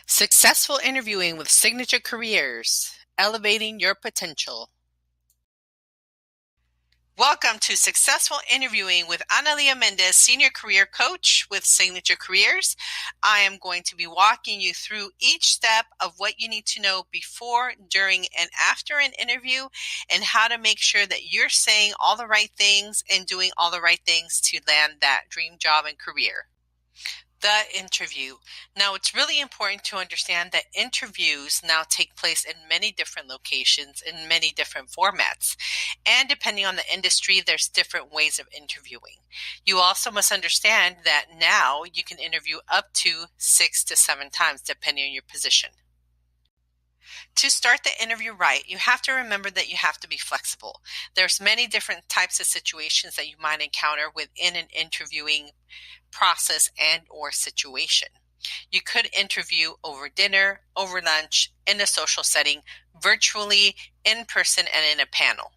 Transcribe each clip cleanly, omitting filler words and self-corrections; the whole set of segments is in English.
Successful interviewing with Signature Careers, elevating your potential. Welcome to Successful Interviewing with Analia Mendez, Senior Career Coach with Signature Careers. I am going to be walking you through each step of what you need to know before, during, and after an interview, and how to make sure that you're saying all the right things and doing all the right things to land that dream job and career. The interview. Now, it's really important to understand that interviews now take place in many different locations, in many different formats. And depending on the industry, there's different ways of interviewing. You also must understand that now you can interview up to 6 to 7 times, depending on your position. To start the interview right, you have to remember that you have to be flexible. There's many different types of situations that you might encounter within an interviewing process and or situation. You could interview over dinner, over lunch, in a social setting, virtually, in person, and in a panel.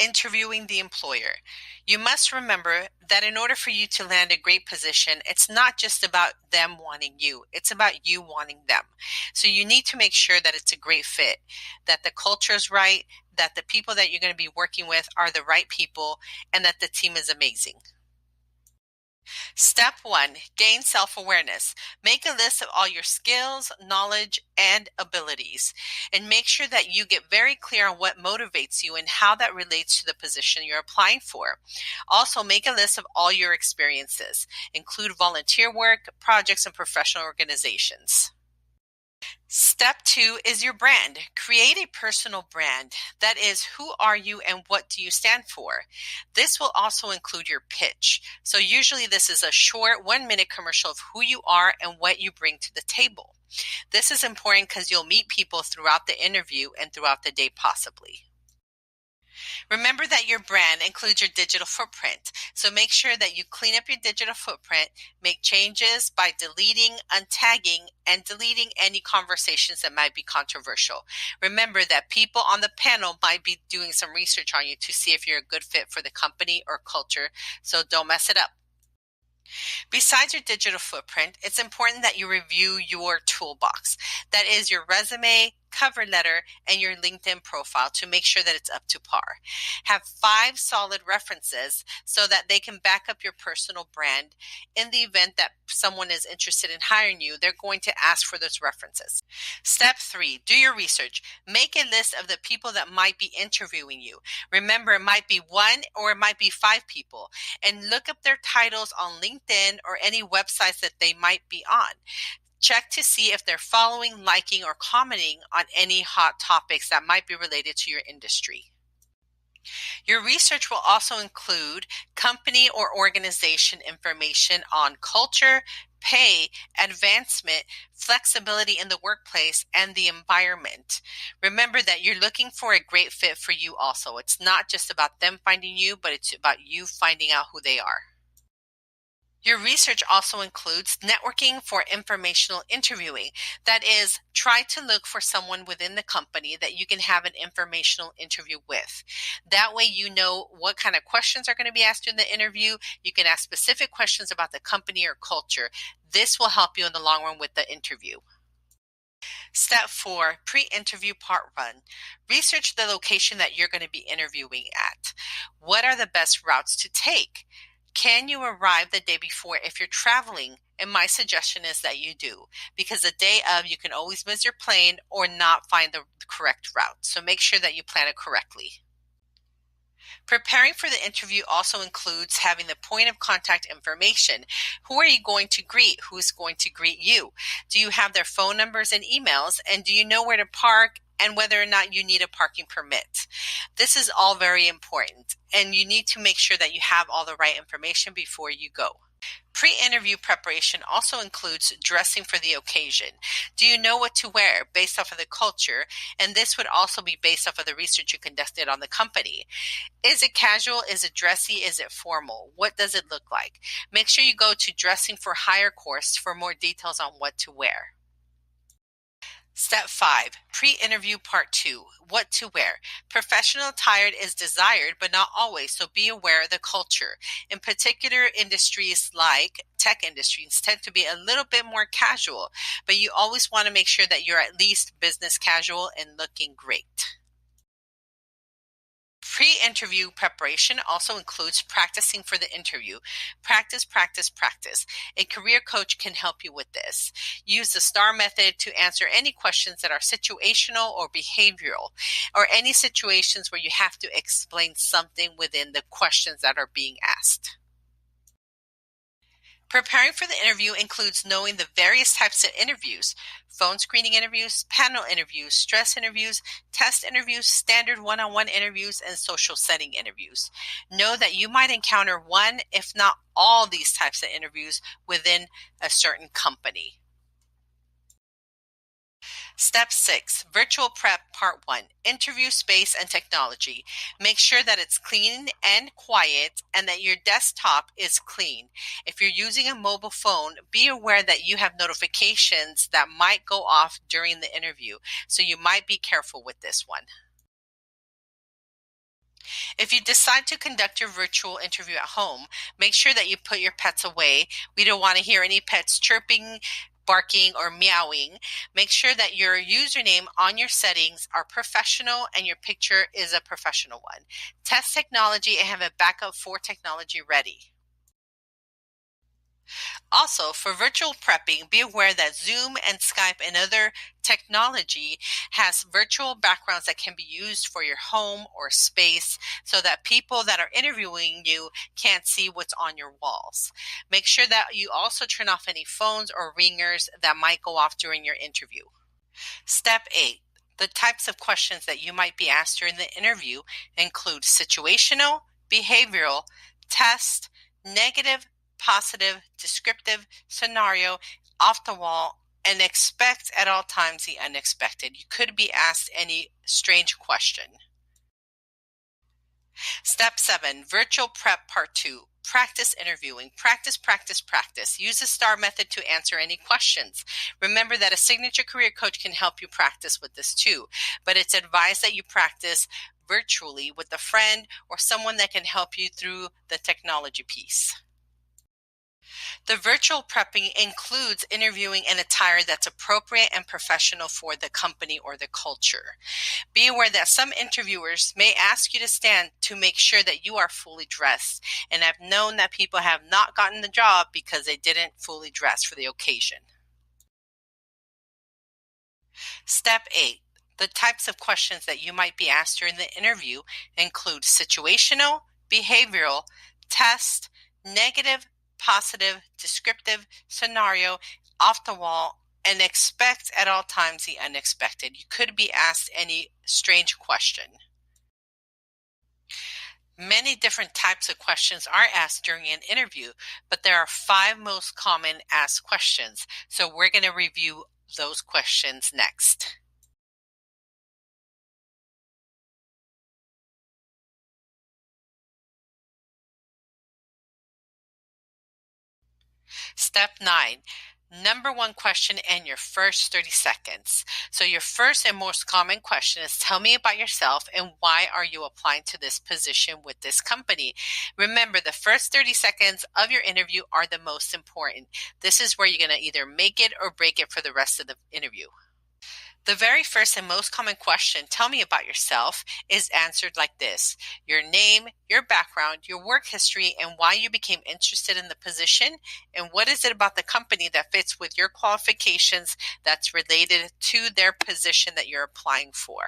Interviewing the employer. You must remember that in order for you to land a great position, it's not just about them wanting you, it's about you wanting them. So you need to make sure that it's a great fit, that the culture is right, that the people that you're going to be working with are the right people, and that the team is amazing. Step 1, gain self-awareness. Make a list of all your skills, knowledge, and abilities, and make sure that you get very clear on what motivates you and how that relates to the position you're applying for. Also, make a list of all your experiences. Include volunteer work, projects, and professional organizations. Step 2 is your brand. Create a personal brand. That is, who are you and what do you stand for? This will also include your pitch. So usually this is a short 1-minute commercial of who you are and what you bring to the table. This is important because you'll meet people throughout the interview and throughout the day possibly. Remember that your brand includes your digital footprint. So make sure that you clean up your digital footprint, make changes by deleting, untagging, and deleting any conversations that might be controversial. Remember that people on the panel might be doing some research on you to see if you're a good fit for the company or culture, so don't mess it up. Besides your digital footprint, it's important that you review your toolbox. That is your resume, cover letter, and your LinkedIn profile to make sure that it's up to par. Have 5 solid references so that they can back up your personal brand. In the event that someone is interested in hiring you, they're going to ask for those references. Step 3, do your research. Make a list of the people that might be interviewing you. Remember, it might be 1 or it might be 5 people. And look up their titles on LinkedIn or any websites that they might be on. Check to see if they're following, liking, or commenting on any hot topics that might be related to your industry. Your research will also include company or organization information on culture, pay, advancement, flexibility in the workplace, and the environment. Remember that you're looking for a great fit for you also. It's not just about them finding you, but it's about you finding out who they are. Your research also includes networking for informational interviewing. That is, try to look for someone within the company that you can have an informational interview with. That way you know what kind of questions are going to be asked in the interview. You can ask specific questions about the company or culture. This will help you in the long run with the interview. Step 4, pre-interview part 1. Research the location that you're going to be interviewing at. What are the best routes to take? Can you arrive the day before if you're traveling? And my suggestion is that you do, because the day of, you can always miss your plane or not find the correct route. So make sure that you plan it correctly. Preparing for the interview also includes having the point of contact information. Who are you going to greet? Who's going to greet you? Do you have their phone numbers and emails? And do you know where to park and whether or not you need a parking permit? This is all very important, and you need to make sure that you have all the right information before you go. Pre-interview preparation also includes dressing for the occasion. Do you know what to wear based off of the culture? And this would also be based off of the research you conducted on the company. Is it casual? Is it dressy? Is it formal? What does it look like? Make sure you go to Dressing for Hire course for more details on what to wear. Step 5, pre-interview part 2, what to wear. Professional attire is desired, but not always, so be aware of the culture. In particular, industries like tech industries tend to be a little bit more casual, but you always want to make sure that you're at least business casual and looking great. Pre-interview preparation also includes practicing for the interview. Practice, practice, practice. A career coach can help you with this. Use the STAR method to answer any questions that are situational or behavioral, or any situations where you have to explain something within the questions that are being asked. Preparing for the interview includes knowing the various types of interviews: phone screening interviews, panel interviews, stress interviews, test interviews, standard one-on-one interviews, and social setting interviews. Know that you might encounter one, if not all, these types of interviews within a certain company. Step 6, Virtual Prep Part 1, Interview Space and Technology. Make sure that it's clean and quiet and that your desktop is clean. If you're using a mobile phone, be aware that you have notifications that might go off during the interview, so you might be careful with this one. If you decide to conduct your virtual interview at home, make sure that you put your pets away. We don't want to hear any pets chirping, barking, or meowing. Make sure that your username on your settings are professional and your picture is a professional one. Test technology and have a backup for technology ready. Also, for virtual prepping, be aware that Zoom and Skype and other technology has virtual backgrounds that can be used for your home or space so that people that are interviewing you can't see what's on your walls. Make sure that you also turn off any phones or ringers that might go off during your interview. Step 8. The types of questions that you might be asked during the interview include situational, behavioral, test, negative, positive, descriptive, scenario, off the wall, and expect at all times the unexpected. You could be asked any strange question. Step 7, Virtual Prep Part 2, Practice interviewing. Practice, practice, practice. Use the STAR method to answer any questions. Remember that a signature career coach can help you practice with this too, but it's advised that you practice virtually with a friend or someone that can help you through the technology piece. The virtual prepping includes interviewing an attire that's appropriate and professional for the company or the culture. Be aware that some interviewers may ask you to stand to make sure that you are fully dressed, and I've known that people have not gotten the job because they didn't fully dress for the occasion. Step 8. The types of questions that you might be asked during the interview include situational, behavioral, test, negative, positive, descriptive, scenario, off the wall, and expect at all times the unexpected. You could be asked any strange question. Many different types of questions are asked during an interview, but there are 5 most common asked questions. So we're going to review those questions next. Step 9, number 1 question and your first 30 seconds. So your first and most common question is, tell me about yourself and why are you applying to this position with this company? Remember, the first 30 seconds of your interview are the most important. This is where you're going to either make it or break it for the rest of the interview. The very first and most common question, tell me about yourself, is answered like this: your name, your background, your work history, and why you became interested in the position, and what is it about the company that fits with your qualifications that's related to their position that you're applying for.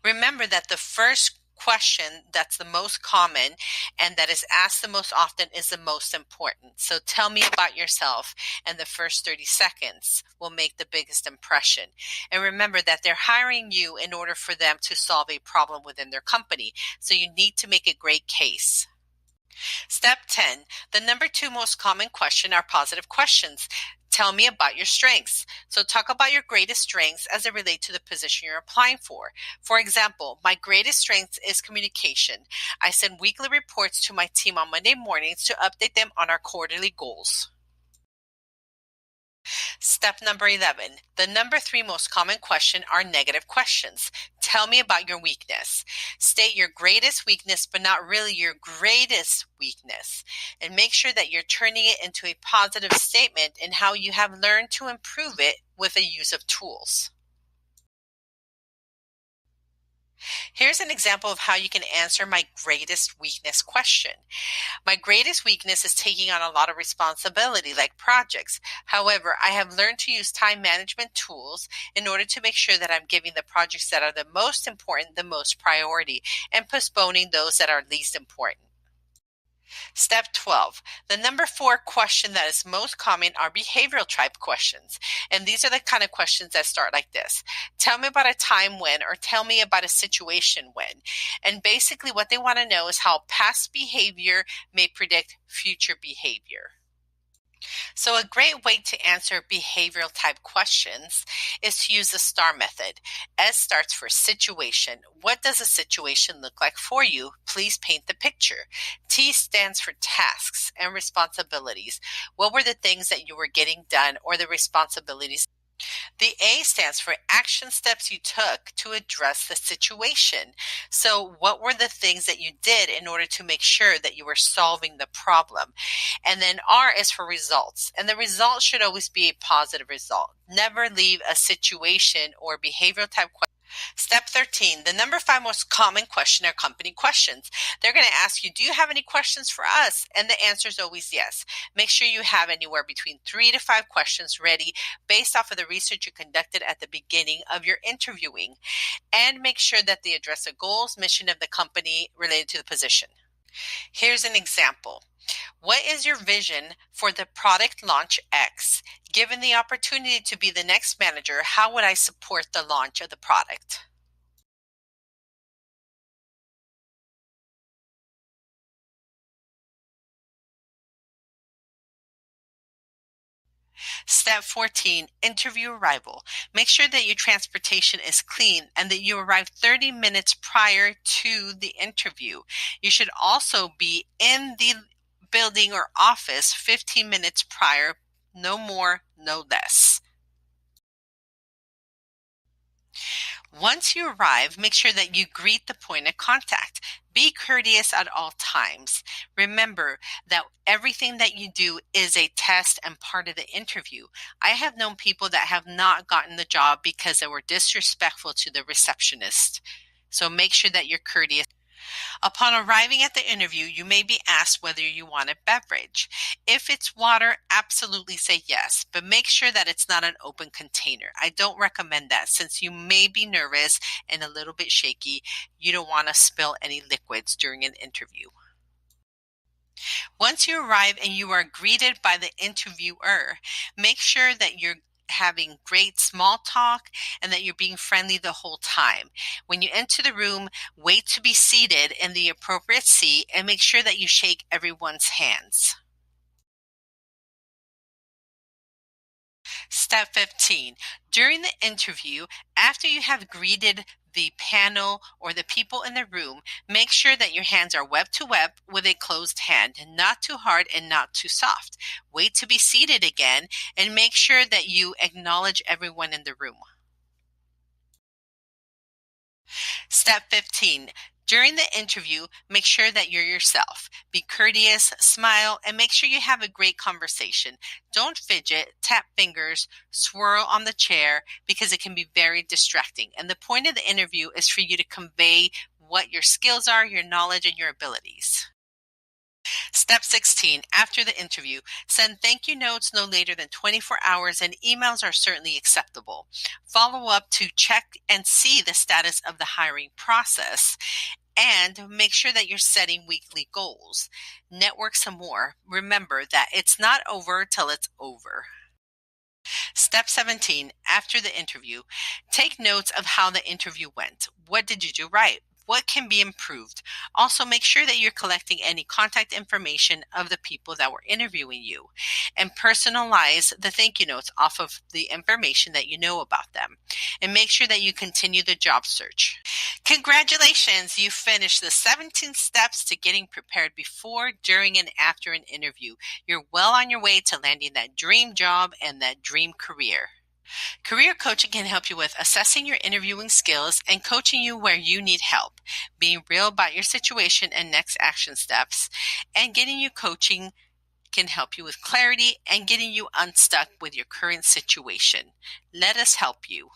Remember that the first question that's the most common and that is asked the most often is the most important. So tell me about yourself, and the first 30 seconds will make the biggest impression. And remember that they're hiring you in order for them to solve a problem within their company. So you need to make a great case. Step 10, the number 2 most common question are positive questions. Tell me about your strengths. So talk about your greatest strengths as they relate to the position you're applying for. For example, my greatest strength is communication. I send weekly reports to my team on Monday mornings to update them on our quarterly goals. Step number 11. The number 3 most common question are negative questions. Tell me about your weakness. State your greatest weakness, but not really your greatest weakness. And make sure that you're turning it into a positive statement in how you have learned to improve it with the use of tools. Here's an example of how you can answer my greatest weakness question. My greatest weakness is taking on a lot of responsibility, like projects. However, I have learned to use time management tools in order to make sure that I'm giving the projects that are the most important the most priority and postponing those that are least important. Step 12. The number 4 question that is most common are behavioral type questions. And these are the kind of questions that start like this. Tell me about a time when, or tell me about a situation when. And basically what they want to know is how past behavior may predict future behavior. So a great way to answer behavioral type questions is to use the STAR method. S starts for situation. What does a situation look like for you? Please paint the picture. T stands for tasks and responsibilities. What were the things that you were getting done or the responsibilities? The A stands for action steps you took to address the situation. So what were the things that you did in order to make sure that you were solving the problem? And then R is for results. And the result should always be a positive result. Never leave a situation or behavioral type question. Step 13, the number 5 most common question are company questions. They're going to ask you, do you have any questions for us? And the answer is always yes. Make sure you have anywhere between 3 to 5 questions ready based off of the research you conducted at the beginning of your interviewing. And make sure that they address the goals, mission of the company related to the position. Here's an example. What is your vision for the product launch X? Given the opportunity to be the next manager, how would I support the launch of the product? Step 14, interview arrival. Make sure that your transportation is clean and that you arrive 30 minutes prior to the interview. You should also be in the building or office 15 minutes prior, no more, no less. Once you arrive, make sure that you greet the point of contact. Be courteous at all times. Remember that everything that you do is a test and part of the interview. I have known people that have not gotten the job because they were disrespectful to the receptionist. So make sure that you're courteous. Upon arriving at the interview, you may be asked whether you want a beverage. If it's water, absolutely say yes, but make sure that it's not an open container. I don't recommend that since you may be nervous and a little bit shaky. You don't want to spill any liquids during an interview. Once you arrive and you are greeted by the interviewer, make sure that you're having great small talk and that you're being friendly the whole time. When you enter the room, wait to be seated in the appropriate seat and make sure that you shake everyone's hands. Step 15. During the interview, after you have greeted the panel or the people in the room, make sure that your hands are web to web with a closed hand, not too hard and not too soft. Wait to be seated again and make sure that you acknowledge everyone in the room. Step 15. During the interview, make sure that you're yourself. Be courteous, smile, and make sure you have a great conversation. Don't fidget, tap fingers, swirl on the chair because it can be very distracting. And the point of the interview is for you to convey what your skills are, your knowledge, and your abilities. Step 16. After the interview, send thank you notes no later than 24 hours and emails are certainly acceptable. Follow up to check and see the status of the hiring process and make sure that you're setting weekly goals. Network some more. Remember that it's not over till it's over. Step 17. After the interview, take notes of how the interview went. What did you do right? what can be improved. Also, make sure that you're collecting any contact information of the people that were interviewing you and personalize the thank you notes off of the information that you know about them. And make sure that you continue the job search. Congratulations! You finished the 17 steps to getting prepared before, during, and after an interview. You're well on your way to landing that dream job and that dream career. Career coaching can help you with assessing your interviewing skills and coaching you where you need help, being real about your situation and next action steps, and getting you coaching can help you with clarity and getting you unstuck with your current situation. Let us help you.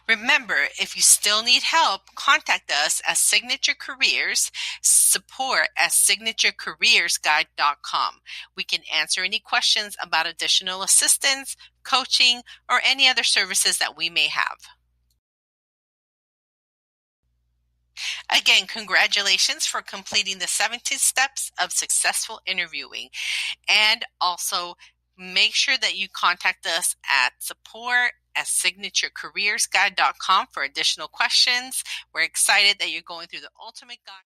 Remember, if you still need help, contact us at Signature Careers, support at signaturecareersguide.com. We can answer any questions about additional assistance, coaching, or any other services that we may have. Again, congratulations for completing the 17 steps of successful interviewing. And also, make sure that you contact us at support at signaturecareersguide.com for additional questions. We're excited that you're going through the ultimate guide.